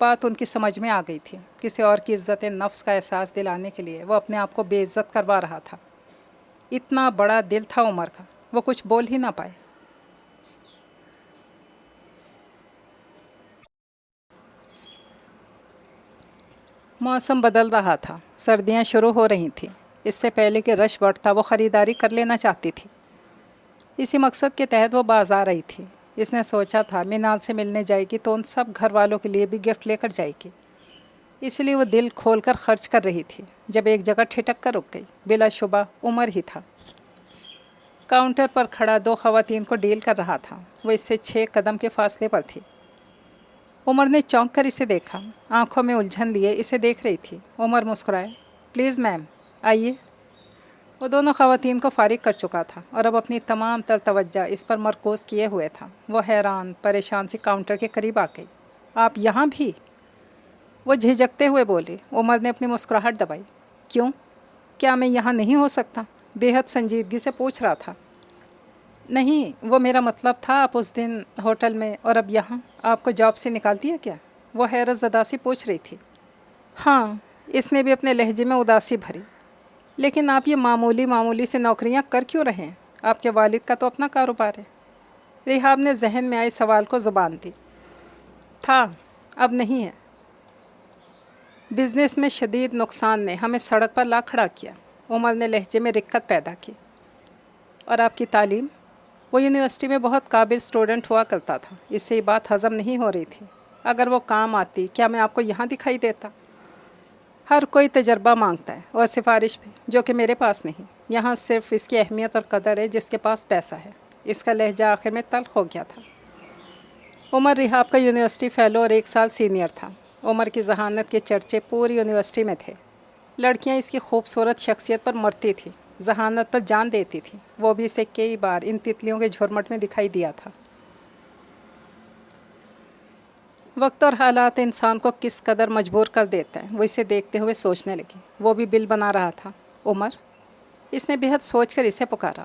بات ان کی سمجھ میں آ گئی تھی۔ کسی اور کی عزت نفس کا احساس دلانے کے لیے وہ اپنے آپ کو بے عزت کروا رہا تھا۔ اتنا بڑا دل تھا عمر کا، وہ کچھ بول ہی نہ پائے۔ موسم بدل رہا تھا، سردیاں شروع ہو رہی تھیں۔ اس سے پہلے کہ رش بڑھتا وہ خریداری کر لینا چاہتی تھی۔ اسی مقصد کے تحت وہ بازار آئی تھی۔ اس نے سوچا تھا مینال سے ملنے جائے گی تو ان سب گھر والوں کے لیے بھی گفٹ لے کر جائے گی، اس لیے وہ دل کھول کر خرچ کر رہی تھی جب ایک جگہ ٹھٹک کر رک گئی۔ بلا شبہ عمر ہی تھا۔ کاؤنٹر پر کھڑا دو خواتین کو ڈیل کر رہا تھا۔ وہ اس سے 6 قدم کے فاصلے پر تھی۔ عمر نے چونک کر اسے دیکھا، آنکھوں میں الجھن لیے اسے دیکھ رہی تھی۔ عمر مسکرائے، پلیز میم آئیے۔ وہ دونوں خواتین کو فارغ کر چکا تھا اور اب اپنی تمام تر توجہ اس پر مرکوز کیے ہوئے تھا۔ وہ حیران پریشان سی کاؤنٹر کے قریب آ گئی۔ آپ یہاں بھی؟ وہ جھجکتے ہوئے بولی۔ عمر نے اپنی مسکراہٹ دبائی۔ کیوں؟ کیا میں یہاں نہیں ہو سکتا؟ بے حد سنجیدگی سے پوچھ رہا تھا۔ نہیں، وہ میرا مطلب تھا آپ اس دن ہوٹل میں اور اب یہاں، آپ کو جاب سے نکال دیا کیا؟ وہ حیرت زدہ سی پوچھ رہی تھی۔ ہاں، اس نے بھی اپنے لہجے میں اداسی بھری۔ لیکن آپ یہ معمولی سے نوکریاں کر کیوں رہے ہیں؟ آپ کے والد کا تو اپنا کاروبار ہے۔ ریحاب نے ذہن میں آئے سوال کو زبان دی۔ تھا، اب نہیں ہے۔ بزنس میں شدید نقصان نے ہمیں سڑک پر لا کھڑا کیا۔ عمر نے لہجے میں رکت پیدا کی۔ اور آپ کی تعلیم؟ وہ یونیورسٹی میں بہت قابل اسٹوڈنٹ ہوا کرتا تھا۔ اس سے یہ بات ہضم نہیں ہو رہی تھی۔ اگر وہ کام آتی کیا میں آپ کو یہاں دکھائی دیتا؟ ہر کوئی تجربہ مانگتا ہے اور سفارش بھی، جو کہ میرے پاس نہیں۔ یہاں صرف اس کی اہمیت اور قدر ہے جس کے پاس پیسہ ہے۔ اس کا لہجہ آخر میں تلخ ہو گیا تھا۔ عمر ریحاب کا یونیورسٹی فیلو اور 1 سال سینئر تھا۔ عمر کی ذہانت کے چرچے پوری یونیورسٹی میں تھے۔ لڑکیاں اس کی خوبصورت شخصیت پر مرتی تھیں، ذہانت پر جان دیتی تھیں۔ وہ بھی اسے کئی بار ان تتلیوں کے جھرمٹ میں دکھائی دیا تھا۔ وقت اور حالات انسان کو کس قدر مجبور کر دیتے ہیں، وہ اسے دیکھتے ہوئے سوچنے لگی۔ وہ بھی بل بنا رہا تھا۔ عمر، اس نے بے حد سوچ کر اسے پکارا۔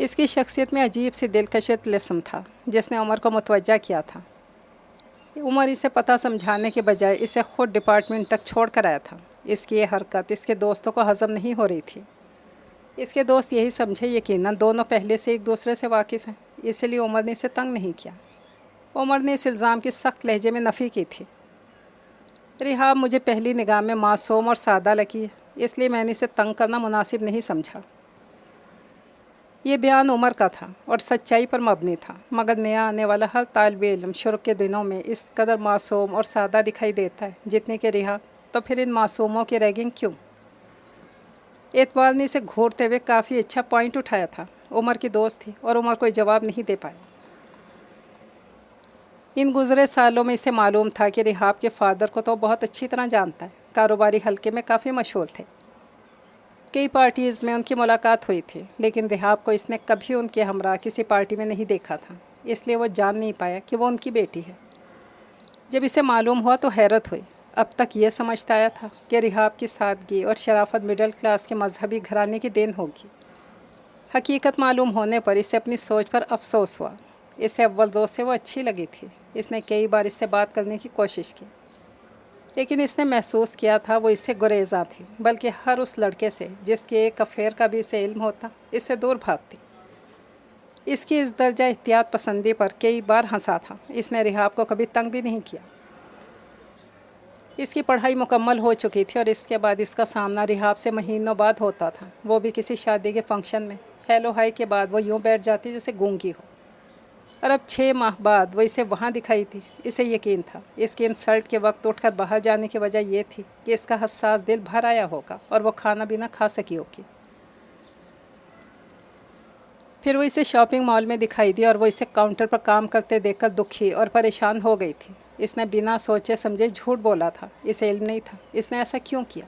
اس کی شخصیت میں عجیب سی دلکش طلسم تھا جس نے عمر کو متوجہ کیا تھا۔ عمر اسے پتہ سمجھانے کے بجائے اسے خود ڈپارٹمنٹ تک چھوڑ کر آیا تھا۔ اس کی یہ حرکت اس کے دوستوں کو ہضم نہیں ہو رہی تھی۔ اس کے دوست یہی سمجھے یقیناً دونوں پہلے سے ایک دوسرے سے واقف ہیں، اس لیے عمر نے اسے تنگ نہیں کیا۔ عمر نے اس الزام کی سخت لہجے میں نفی کی تھی۔ ریحاب مجھے پہلی نگاہ میں معصوم اور سادہ لگی ہے، اس لیے میں نے اسے تنگ کرنا مناسب نہیں سمجھا۔ یہ بیان عمر کا تھا اور سچائی پر مبنی تھا، مگر نیا آنے والا ہر طالب علم شروع کے دنوں میں اس قدر معصوم اور سادہ دکھائی دیتا ہے جتنے کہ ریحاب، تو پھر ان معصوموں کی ریگنگ کیوں؟ اعتبار نے اسے گھورتے ہوئے کافی اچھا پوائنٹ اٹھایا تھا۔ عمر کی دوست تھی اور عمر کوئی جواب نہیں دے پایا۔ ان گزرے سالوں میں اسے معلوم تھا کہ ریحاب کے فادر کو تو بہت اچھی طرح جانتا ہے، کاروباری حلقے میں کافی مشہور تھے۔ کئی پارٹیز میں ان کی ملاقات ہوئی تھی، لیکن ریحاب کو اس نے کبھی ان کے ہمراہ کسی پارٹی میں نہیں دیکھا تھا، اس لیے وہ جان نہیں پایا کہ وہ ان کی بیٹی ہے۔ جب اسے معلوم ہوا تو حیرت ہوئی۔ اب تک یہ سمجھتا آیا تھا کہ ریحاب کی سادگی اور شرافت مڈل کلاس کے مذہبی گھرانے کی دین ہوگی۔ حقیقت معلوم ہونے پر اسے اپنی سوچ پر افسوس ہوا۔ اسے اول روز سے وہ اچھی لگی تھی۔ اس نے کئی بار اس سے بات کرنے کی کوشش کی، لیکن اس نے محسوس کیا تھا وہ اس سے گریزاں تھی، بلکہ ہر اس لڑکے سے جس کے ایک افیئر کا بھی اسے علم ہوتا اس سے دور بھاگتی۔ اس کی اس درجہ احتیاط پسندی پر کئی بار ہنسا تھا۔ اس نے ریحاب کو کبھی تنگ بھی نہیں کیا۔ اس کی پڑھائی مکمل ہو چکی تھی اور اس کے بعد اس کا سامنا ریحاب سے مہینوں بعد ہوتا تھا، وہ بھی کسی شادی کے فنکشن میں۔ ہیلو ہائی کے بعد وہ یوں بیٹھ جاتی جیسے گونگی ہو، اور اب 6 ماہ بعد وہ اسے وہاں دکھائی تھی۔ اسے یقین تھا اس کی انسلٹ کے وقت اٹھ کر باہر جانے کی وجہ یہ تھی کہ اس کا حساس دل بھر آیا ہوگا اور وہ کھانا بھی نہ کھا سکی ہوگی۔ پھر وہ اسے شاپنگ مال میں دکھائی دی اور وہ اسے کاؤنٹر پر کام کرتے دیکھ کر دکھی اور پریشان ہو گئی تھی۔ اس نے بنا سوچے سمجھے جھوٹ بولا تھا، اسے علم نہیں تھا اس نے ایسا کیوں کیا۔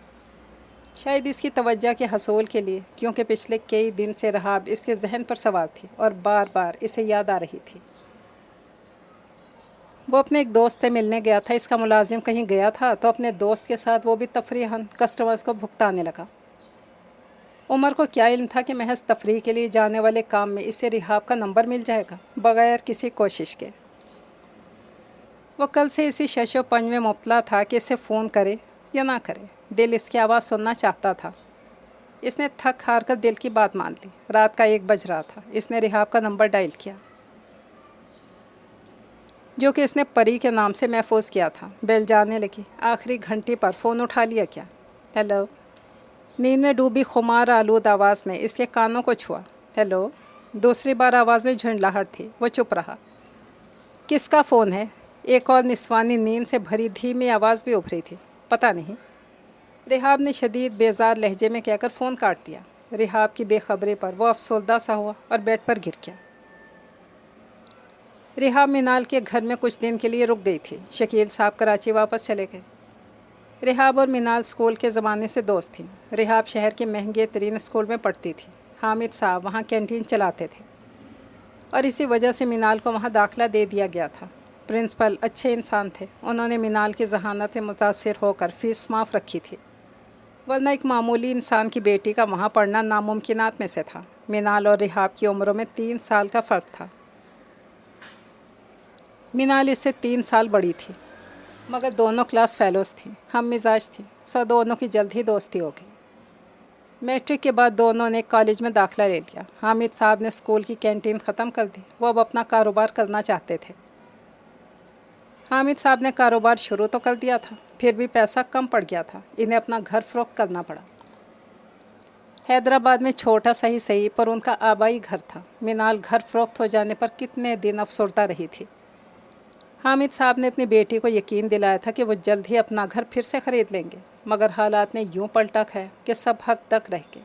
شاید اس کی توجہ کے حصول کے لیے، کیونکہ پچھلے کئی دن سے ریحاب اس کے ذہن پر سوار تھی اور بار بار اسے یاد آ رہی تھی۔ وہ اپنے ایک دوست سے ملنے گیا تھا، اس کا ملازم کہیں گیا تھا تو اپنے دوست کے ساتھ وہ بھی تفریحاً کسٹمرز کو بھگتانے لگا۔ عمر کو کیا علم تھا کہ محض تفریح کے لیے جانے والے کام میں اسے ریحاب کا نمبر مل جائے گا بغیر کسی کوشش کے۔ وہ کل سے اسی شش و پنج میں مبتلا تھا کہ اسے فون کرے یا نہ کرے، دل اس کی آواز سننا چاہتا تھا۔ اس نے تھک ہار کر دل کی بات مان لی۔ رات کا 1 بج رہا تھا۔ اس نے ریحاب کا نمبر ڈائل کیا، جو کہ اس نے پری کے نام سے محفوظ کیا تھا۔ بیل جانے لگی۔ آخری گھنٹی پر فون اٹھا لیا کیا؟ ہیلو۔ نیند میں ڈوبی خمار آلود آواز نے اس کے کانوں کو چھوا۔ ہیلو۔ دوسری بار آواز میں جھنجھلاہٹ تھی۔ وہ چپ رہا۔ کس کا فون ہے؟ ایک اور نسوانی نیند سے بھری دھیمی آواز بھی ابھری تھی۔ پتہ نہیں، ریحاب نے شدید بیزار لہجے میں کہہ کر فون کاٹ دیا۔ ریحاب کی بے خبری پر وہ افسردہ سا ہوا اور بیڈ پر گر گیا۔ ریحاب مینال کے گھر میں کچھ دن کے لیے رک گئی تھی۔ شکیل صاحب کراچی واپس چلے گئے۔ ریحاب اور مینال اسکول کے زمانے سے دوست تھیں۔ ریحاب شہر کے مہنگے ترین اسکول میں پڑھتی تھی۔ حامد صاحب وہاں کینٹین چلاتے تھے اور اسی وجہ سے مینال کو وہاں داخلہ دے دیا گیا تھا۔ پرنسپل اچھے انسان تھے، انہوں نے مینال کی ذہانت سے متاثر ہو کر فیس معاف رکھی تھی، ورنہ ایک معمولی انسان کی بیٹی کا وہاں پڑھنا ناممکنات میں سے تھا۔ مینال اور ریحاب کی عمروں میں 3 سال کا فرق تھا۔ مینال اس سے 3 سال بڑی تھی، مگر دونوں کلاس فیلوز تھیں، ہم مزاج تھیں، سو دونوں کی جلد ہی دوستی ہو گئی۔ میٹرک کے بعد دونوں نے کالج میں داخلہ لے لیا۔ حامد صاحب نے اسکول کی کینٹین ختم کر دی، وہ اب اپنا کاروبار کرنا چاہتے تھے۔ حامد صاحب نے کاروبار شروع تو کر دیا تھا، پھر بھی پیسہ کم پڑ گیا تھا، انہیں اپنا گھر فروخت کرنا پڑا۔ حیدرآباد میں چھوٹا سا ہی صحیح پر ان کا آبائی گھر تھا۔ مینال گھر فروخت ہو جانے پر کتنے دن افسردہ رہی تھی۔ حامد صاحب نے اپنی بیٹی کو یقین دلایا تھا کہ وہ جلد ہی اپنا گھر پھر سے خرید لیں گے، مگر حالات نے یوں پلٹا کھایا کہ سب حق تک رہ گئے۔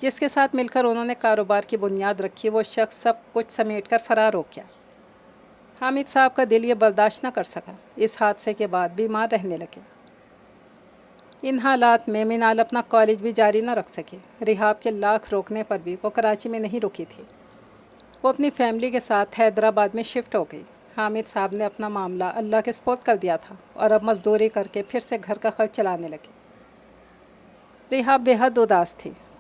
جس کے ساتھ مل کر انہوں نے کاروبار کی بنیاد رکھی، وہ شخص سب کچھ سمیٹ کر فرار ہو گیا۔ حامد صاحب کا دل یہ برداشت نہ کر سکا، اس حادثے کے بعد بیمار رہنے لگے۔ ان حالات میں مینال اپنا کالج بھی جاری نہ رکھ سکے۔ ریحاب کے لاکھ روکنے پر بھی وہ کراچی میں نہیں رکی تھی، وہ اپنی فیملی کے ساتھ حیدرآباد میں شفٹ ہو گئی۔ حامد صاحب نے اپنا معاملہ اللہ کے سپرد کر دیا تھا اور اب مزدوری کر کے پھر سے گھر کا خرچ چلانے لگے۔ ریحاب بے حد اداس تھی۔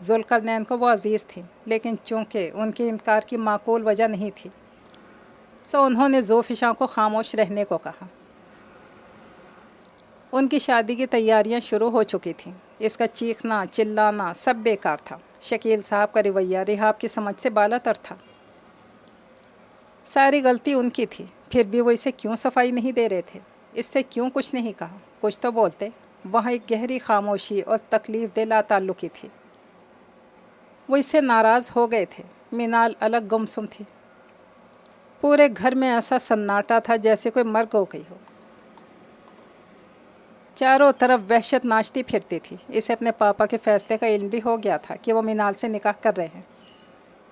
ذوالقرنین کو وہ عزیز تھی، لیکن چونکہ ان کے انکار کی معقول وجہ نہیں تھی، سو انہوں نے ذوفشاں کو خاموش رہنے کو کہا۔ ان کی شادی کی تیاریاں شروع ہو چکی تھیں۔ اس کا چیخنا چلانا سب بیکار تھا۔ شکیل صاحب کا رویہ رحاب کی سمجھ سے بالا تر تھا۔ ساری غلطی ان کی تھی، پھر بھی وہ اسے کیوں صفائی نہیں دے رہے تھے؟ اس سے کیوں کچھ نہیں کہا؟ کچھ تو بولتے۔ وہاں ایک گہری خاموشی اور تکلیف دہ لا تعلقی تھی۔ وہ اس سے ناراض ہو گئے تھے۔ مینال الگ گمسم تھی۔ پورے گھر میں ایسا سناٹا تھا جیسے کوئی مرگ ہو گئی ہو۔ چاروں طرف وحشت ناچتی پھرتی تھی۔ اسے اپنے پاپا کے فیصلے کا علم بھی ہو گیا تھا کہ وہ مینال سے نکاح کر رہے ہیں۔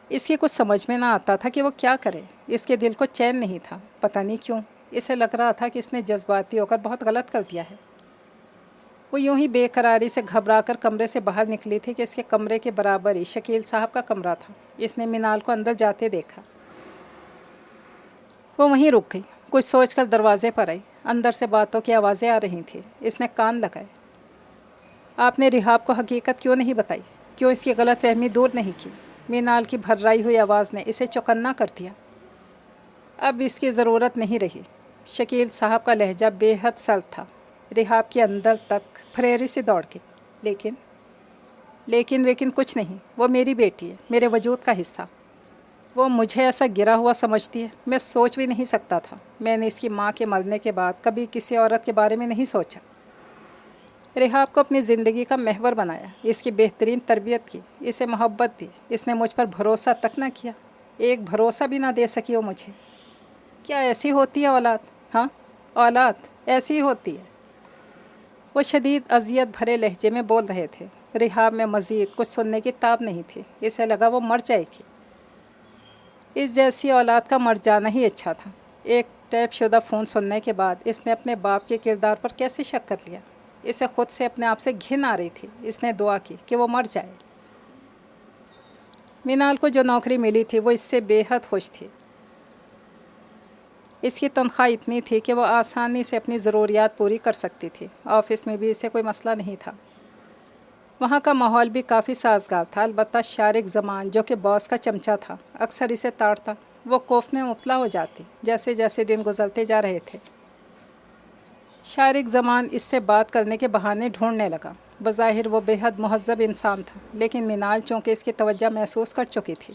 اس کی کچھ سمجھ میں نہ آتا تھا کہ وہ کیا کرے۔ اس کے دل کو چین نہیں تھا، پتہ نہیں کیوں۔ اسے لگ رہا تھا کہ اس نے جذباتی ہو کر بہت غلط کر دیا ہے۔ وہ یوں ہی بے قراری سے گھبرا کر کمرے سے باہر نکلی تھی کہ اس کے کمرے کے برابر ہی شکیل صاحب کا کمرہ تھا۔ اس نے مینال کو اندر جاتے دیکھا۔ وہ وہیں رک گئی، کچھ سوچ کر دروازے پر آئی۔ اندر سے باتوں کی آوازیں آ رہی تھیں۔ اس نے کان لگائے۔ آپ نے رحاب کو حقیقت کیوں نہیں بتائی؟ کیوں اس کی غلط فہمی دور نہیں کی؟ مینال کی بھررائی ہوئی آواز نے اسے چوکنا کر دیا۔ اب اس کی ضرورت نہیں رہی۔ شکیل صاحب کا لہجہ بے حد سرد تھا۔ رحاب کے اندر تک پھریری سے دوڑ گئی۔ لیکن کچھ نہیں۔ وہ میری بیٹی ہے، میرے وجود کا حصہ۔ وہ مجھے ایسا گرا ہوا سمجھتی ہے، میں سوچ بھی نہیں سکتا تھا۔ میں نے اس کی ماں کے مرنے کے بعد کبھی کسی عورت کے بارے میں نہیں سوچا۔ رحاب کو اپنی زندگی کا محور بنایا، اس کی بہترین تربیت کی، اسے محبت دی۔ اس نے مجھ پر بھروسہ تک نہ کیا، ایک بھروسہ بھی نہ دے سکی وہ مجھے۔ کیا ایسی ہوتی ہے اولاد؟ ہاں، اولاد ایسی ہی ہوتی ہے۔ وہ شدید اذیت بھرے لہجے میں بول رہے تھے۔ رحاب میں مزید کچھ سننے کی تاب نہیں تھی۔ اسے لگا وہ مر جائے گی۔ اس جیسی اولاد کا مر جانا ہی اچھا تھا۔ ایک ٹیپ شدہ فون سننے کے بعد اس نے اپنے باپ کے کردار پر کیسے شک کر لیا؟ اسے خود سے اپنے آپ سے گھن آ رہی تھی۔ اس نے دعا کی کہ وہ مر جائے۔ مینال کو جو نوکری ملی تھی وہ اس سے بے حد خوش تھی۔ اس کی تنخواہ اتنی تھی کہ وہ آسانی سے اپنی ضروریات پوری کر سکتی تھی۔ آفس میں بھی اسے کوئی مسئلہ نہیں تھا۔ وہاں کا ماحول بھی کافی سازگار تھا، البتہ شارق زمان جو کہ باس کا چمچہ تھا اکثر اسے تاڑتا۔ وہ کوفت میں مبتلا ہو جاتی جیسے جیسے دن گزرتے جا رہے تھے۔ شارق زمان اس سے بات کرنے کے بہانے ڈھونڈنے لگا۔ بظاہر وہ بے حد مہذب انسان تھا، لیکن مینال چونکہ اس کی توجہ محسوس کر چکی تھی،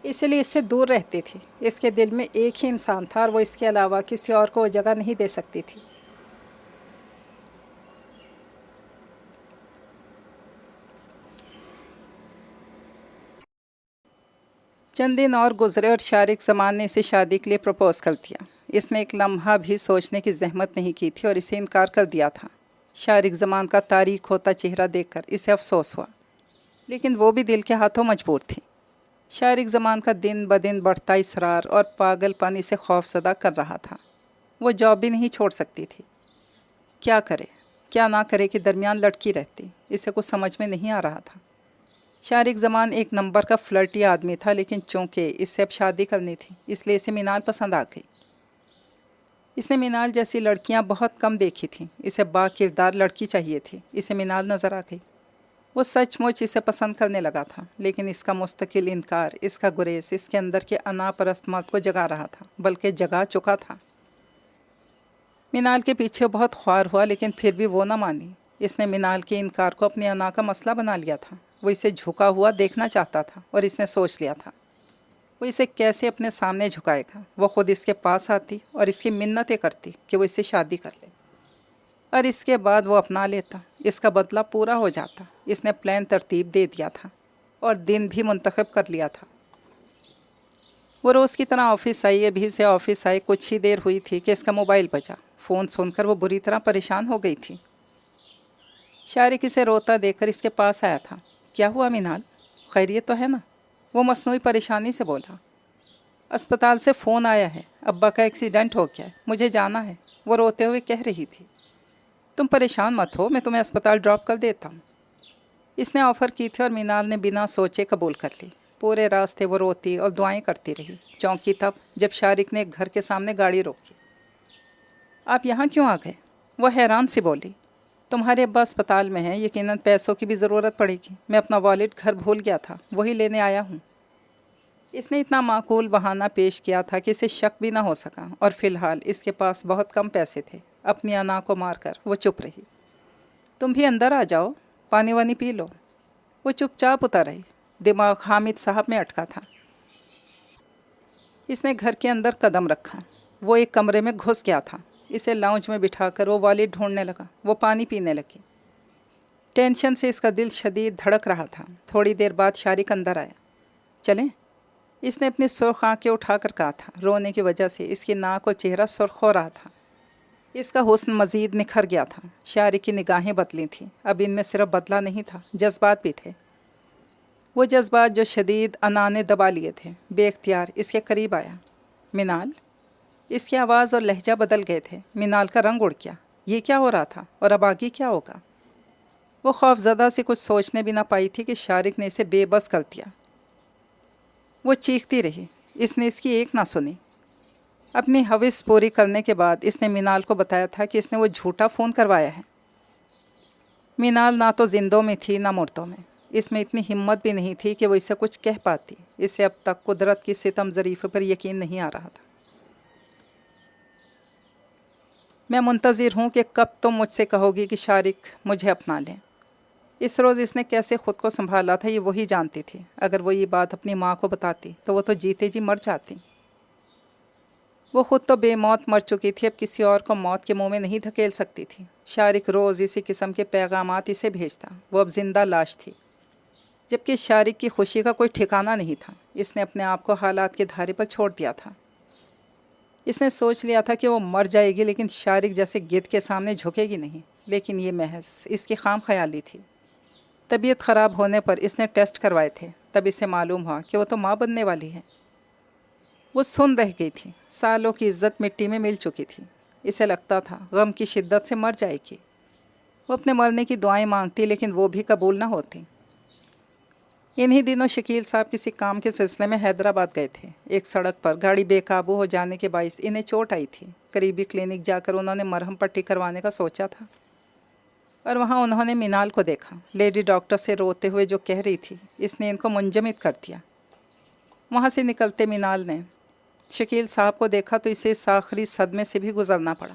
اس لیے اس سے دور رہتی تھی۔ اس کے دل میں ایک ہی انسان تھا اور وہ اس کے علاوہ کسی اور کو وہ جگہ نہیں دے سکتی تھی۔ چند دن اور گزرے اور شارق زمان نے اسے شادی کے لیے پرپوز کر دیا۔ اس نے ایک لمحہ بھی سوچنے کی زحمت نہیں کی تھی اور اسے انکار کر دیا تھا۔ شارق زمان کا تاریک ہوتا چہرہ دیکھ کر اسے افسوس ہوا، لیکن وہ بھی دل کے ہاتھوں مجبور تھی۔ شارق زمان کا دن بدن بڑھتا اصرار اور پاگل پن اسے خوف زدہ کر رہا تھا۔ وہ جاب بھی نہیں چھوڑ سکتی تھی۔ کیا کرے کیا نہ کرے کہ درمیان لڑکی رہتی، اسے کچھ سمجھ میں نہیں آ رہا تھا۔ شارق زمان ایک نمبر کا فلرٹی آدمی تھا، لیکن چونکہ اس سے اب شادی کرنی تھی اس لیے اسے مینال پسند آ گئی۔ اس نے مینال جیسی لڑکیاں بہت کم دیکھی تھیں۔ اسے با کردار لڑکی چاہیے تھی۔ اسے مینال نظر آ گئی۔ وہ سچ مچ اسے پسند کرنے لگا تھا، لیکن اس کا مستقل انکار، اس کا گریز اس کے اندر کے انا پرست مرد کو جگا رہا تھا، بلکہ جگا چکا تھا۔ مینال کے پیچھے بہت خوار ہوا، لیکن پھر بھی وہ نہ مانی۔ اس نے مینال کے انکار کو اپنی انا کا مسئلہ بنا لیا تھا۔ وہ اسے جھکا ہوا دیکھنا چاہتا تھا اور اس نے سوچ لیا تھا وہ اسے کیسے اپنے سامنے جھکائے گا۔ وہ خود اس کے پاس آتی اور اس کی منتیں کرتی کہ وہ اس سے شادی کر لے، اور اس کے بعد وہ اپنا لیتا۔ اس کا بدلہ پورا ہو جاتا۔ اس نے پلان ترتیب دے دیا تھا اور دن بھی منتخب کر لیا تھا۔ وہ روز کی طرح آفس آئی۔ ابھی سے آفس آئے کچھ ہی دیر ہوئی تھی کہ اس کا موبائل بجا۔ فون سن کر وہ بری طرح پریشان ہو گئی تھی۔ شارق اسے روتا دیکھ کر اس کے پاس آیا تھا۔ کیا ہوا مینال، خیریت تو ہے نا؟ وہ مصنوعی پریشانی سے بولا۔ اسپتال سے فون آیا ہے، ابا کا ایکسیڈنٹ ہو گیا ہے، مجھے جانا ہے، وہ روتے ہوئے کہہ رہی تھی۔ تم پریشان مت ہو، میں تمہیں اسپتال ڈراپ کر دیتا ہوں۔ اس نے آفر کی تھی اور مینال نے بنا سوچے قبول کر لی۔ پورے راستے وہ روتی اور دعائیں کرتی رہی۔ چونکی تب جب شارق نے ایک گھر کے سامنے گاڑی روکی۔ آپ یہاں کیوں آ گئے؟ وہ حیران سی بولی۔ تمہارے ابا اسپتال میں ہیں، یقیناً پیسوں کی بھی ضرورت پڑے گی۔ میں اپنا والٹ گھر بھول گیا تھا، وہی لینے آیا ہوں۔ اس نے اتنا معقول بہانہ پیش کیا تھا کہ اسے شک بھی نہ ہو سکا، اور فی الحال اس کے پاس بہت کم پیسے تھے۔ اپنی انا کو مار کر وہ چپ رہی۔ تم بھی اندر آ جاؤ، پانی وانی پی لو۔ وہ چپ چاپ اتر رہی، دماغ حامد صاحب میں اٹکا تھا۔ اس نے گھر کے اندر قدم رکھا۔ وہ ایک کمرے میں گھس گیا تھا۔ اسے لاؤنج میں بٹھا کر وہ والد ڈھونڈنے لگا۔ وہ پانی پینے لگی۔ ٹینشن سے اس کا دل شدید دھڑک رہا تھا۔ تھوڑی دیر بعد شارق اندر آیا۔ چلیں؟ اس نے اپنی سرخ آنکھیں اٹھا کر کہا تھا۔ رونے کی وجہ سے اس کی ناک اور چہرہ سرخ ہو رہا تھا۔ اس کا حسن مزید نکھر گیا تھا۔ شارق کی نگاہیں بدلی تھیں۔ اب ان میں صرف بدلہ نہیں تھا، جذبات بھی تھے۔ وہ جذبات جو شدید انا نے دبا لیے تھے۔ بے اختیار اس کے قریب آیا۔ منال؟ اس کی آواز اور لہجہ بدل گئے تھے۔ منال کا رنگ اڑ گیا۔ یہ کیا ہو رہا تھا اور اب آگے کیا ہوگا؟ وہ خوف زدہ سے کچھ سوچنے بھی نہ پائی تھی کہ شارق نے اسے بے بس کر دیا۔ وہ چیختی رہی۔ اس نے اس کی ایک نہ سنی۔ اپنی ہوس پوری کرنے کے بعد اس نے منال کو بتایا تھا کہ اس نے وہ جھوٹا فون کروایا ہے۔ منال نہ تو زندوں میں تھی نہ مردوں میں۔ اس میں اتنی ہمت بھی نہیں تھی کہ وہ اسے کچھ کہہ پاتی۔ اسے اب تک قدرت کی ستم ظریفی پر یقین نہیں آ رہا تھا۔ میں منتظر ہوں کہ کب تم مجھ سے کہو گی کہ شارق مجھے اپنا لیں۔ اس روز اس نے کیسے خود کو سنبھالا تھا یہ وہی جانتی تھی۔ اگر وہ یہ بات اپنی ماں کو بتاتی تو وہ تو جیتے جی مر جاتی۔ وہ خود تو بے موت مر چکی تھی، اب کسی اور کو موت کے منہ میں نہیں دھکیل سکتی تھی۔ شارق روز اسی قسم کے پیغامات اسے بھیجتا۔ وہ اب زندہ لاش تھی، جبکہ شارق کی خوشی کا کوئی ٹھکانہ نہیں تھا۔ اس نے اپنے آپ کو حالات کے دھارے پر چھوڑ دیا تھا۔ اس نے سوچ لیا تھا کہ وہ مر جائے گی، لیکن شارق جیسے گدھ کے سامنے جھکے گی نہیں۔ لیکن یہ محض اس کی خام خیالی تھی۔ طبیعت خراب ہونے پر اس نے ٹیسٹ کروائے تھے، تب اسے معلوم ہوا کہ وہ تو ماں بننے والی ہے۔ وہ سن رہ گئی تھی۔ سالوں کی عزت مٹی میں مل چکی تھی۔ اسے لگتا تھا غم کی شدت سے مر جائے گی۔ وہ اپنے مرنے کی دعائیں مانگتی، لیکن وہ بھی قبول نہ ہوتی۔ انہی دنوں شکیل صاحب کسی کام کے سلسلے میں حیدرآباد گئے تھے۔ ایک سڑک پر گاڑی بے قابو ہو جانے کے باعث انہیں چوٹ آئی تھی۔ قریبی کلینک جا کر انہوں نے مرہم پٹی کروانے کا سوچا تھا، اور وہاں انہوں نے منال کو دیکھا۔ لیڈی ڈاکٹر سے روتے ہوئے جو کہہ رہی تھی، اس نے ان کو منجمد کر دیا۔ وہاں سے نکلتے منال نے شکیل صاحب کو دیکھا تو اسے اس آخری صدمے سے بھی گزرنا پڑا۔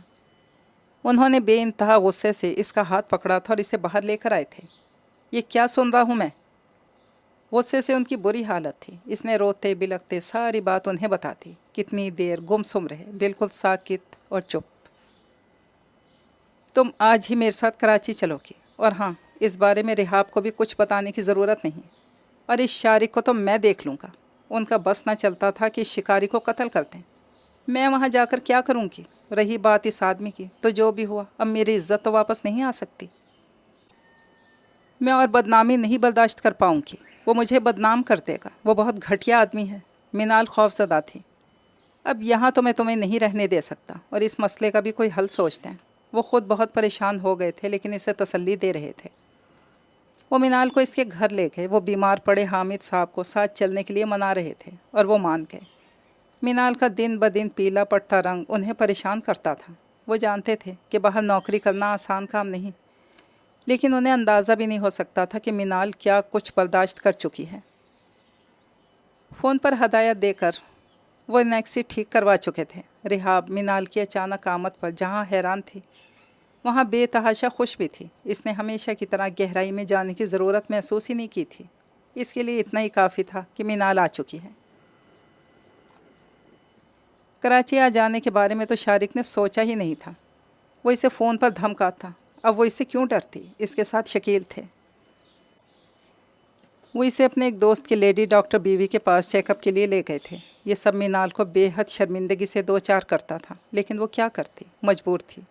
انہوں نے بے انتہا غصے سے اس کا ہاتھ پکڑا تھا اور اسے باہر لے کر آئے تھے۔ یہ کیا سن رہا ہوں میں؟ غصے سے ان کی بری حالت تھی۔ اس نے روتے بلکتے ساری بات انہیں بتا دی۔ کتنی دیر گم سم رہے، بالکل ساکت اور چپ۔ تم آج ہی میرے ساتھ کراچی چلو گی، اور ہاں، اس بارے میں رحاب کو بھی کچھ بتانے کی ضرورت نہیں، اور اس شارق کو تو میں دیکھ لوں گا۔ ان کا بس نہ چلتا تھا کہ اس شکاری کو قتل کر دیں۔ میں وہاں جا کر کیا کروں گی؟ رہی بات اس آدمی کی، تو جو بھی ہوا، اب میری عزت تو واپس نہیں آ سکتی۔ میں اور بدنامی نہیں برداشت کر پاؤں گی۔ وہ مجھے بدنام کر دے گا۔ وہ بہت گھٹیا آدمی ہے۔ منال خوف زدہ تھی۔ اب یہاں تو میں تمہیں نہیں رہنے دے سکتا، اور اس مسئلے کا بھی کوئی حل سوچتے ہیں۔ وہ خود بہت پریشان ہو گئے تھے، لیکن اسے تسلی دے رہے تھے۔ وہ منال کو اس کے گھر لے گئے۔ وہ بیمار پڑے حامد صاحب کو ساتھ چلنے کے لیے منا رہے تھے، اور وہ مان گئے۔ منال کا دن بدن پیلا پڑتا رنگ انہیں پریشان کرتا تھا۔ وہ جانتے تھے کہ باہر نوکری کرنا آسان کام نہیں، لیکن انہیں اندازہ بھی نہیں ہو سکتا تھا کہ منال کیا کچھ برداشت کر چکی ہے۔ فون پر ہدایت دے کر وہ نیکسی ٹھیک کروا چکے تھے۔ رحاب منال کی اچانک آمد پر جہاں حیران تھی، وہاں بے تحاشا خوش بھی تھی۔ اس نے ہمیشہ کی طرح گہرائی میں جانے کی ضرورت محسوس ہی نہیں کی تھی۔ اس کے لیے اتنا ہی کافی تھا کہ منال آ چکی ہے۔ کراچی آ جانے کے بارے میں تو شارق نے سوچا ہی نہیں تھا۔ وہ اسے فون پر دھمکا تھا۔ اب وہ اس سے کیوں ڈرتی؟ اس کے ساتھ شکیل تھے۔ وہ اسے اپنے ایک دوست کی لیڈی ڈاکٹر بیوی کے پاس چیک اپ کے لیے لے گئے تھے۔ یہ سب منال کو بے حد شرمندگی سے دو چار کرتا تھا، لیکن وہ کیا کرتی؟ مجبور تھی۔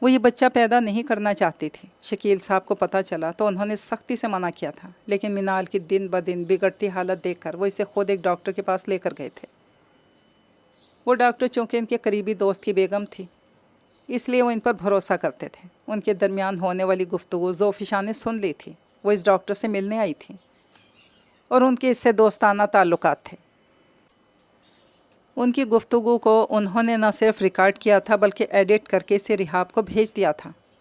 وہ یہ بچہ پیدا نہیں کرنا چاہتی تھی۔ شکیل صاحب کو پتہ چلا تو انہوں نے سختی سے منع کیا تھا، لیکن منال کی دن بدن بگڑتی حالت دیکھ کر وہ اسے خود ایک ڈاکٹر کے پاس لے کر گئے تھے۔ وہ ڈاکٹر چونکہ ان کے قریبی دوست کی بیگم تھی، اس لیے وہ ان پر بھروسہ کرتے تھے۔ ان کے درمیان ہونے والی گفتگو ذوفشاں نے سن لی تھی۔ وہ اس ڈاکٹر سے ملنے آئی تھیں، اور ان کے اس سے دوستانہ تعلقات تھے۔ ان کی گفتگو کو انہوں نے نہ صرف ریکارڈ کیا تھا، بلکہ ایڈٹ کر کے اسے رحاب کو بھیج دیا تھا۔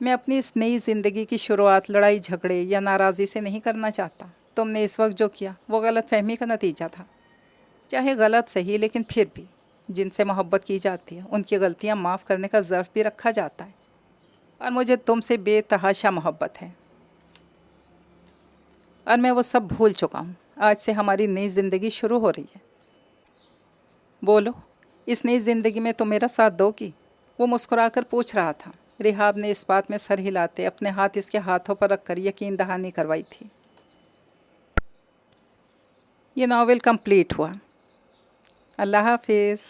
میں اپنی اس نئی زندگی کی شروعات لڑائی جھگڑے یا ناراضی سے نہیں کرنا چاہتا. تم نے اس وقت جو کیا وہ غلط فہمی کا نتیجہ تھا. چاہے غلط صحیح، لیکن پھر بھی جن سے محبت کی جاتی ہے ان کی غلطیاں معاف کرنے کا ظرف بھی رکھا جاتا ہے، اور مجھے تم سے بے تحاشا محبت ہے، اور میں وہ سب بھول چکا ہوں. آج سے ہماری نئی زندگی شروع ہو رہی ہے. بولو، اس نئی زندگی میں تم میرا ساتھ دو گی؟ وہ مسکرا کر پوچھ رہا تھا. رحاب نے اس بات میں سر ہلاتے اپنے ہاتھ اس کے ہاتھوں پر رکھ کر یقین دہانی کروائی تھی. یہ ناول کمپلیٹ ہوا. اللہ حافظ.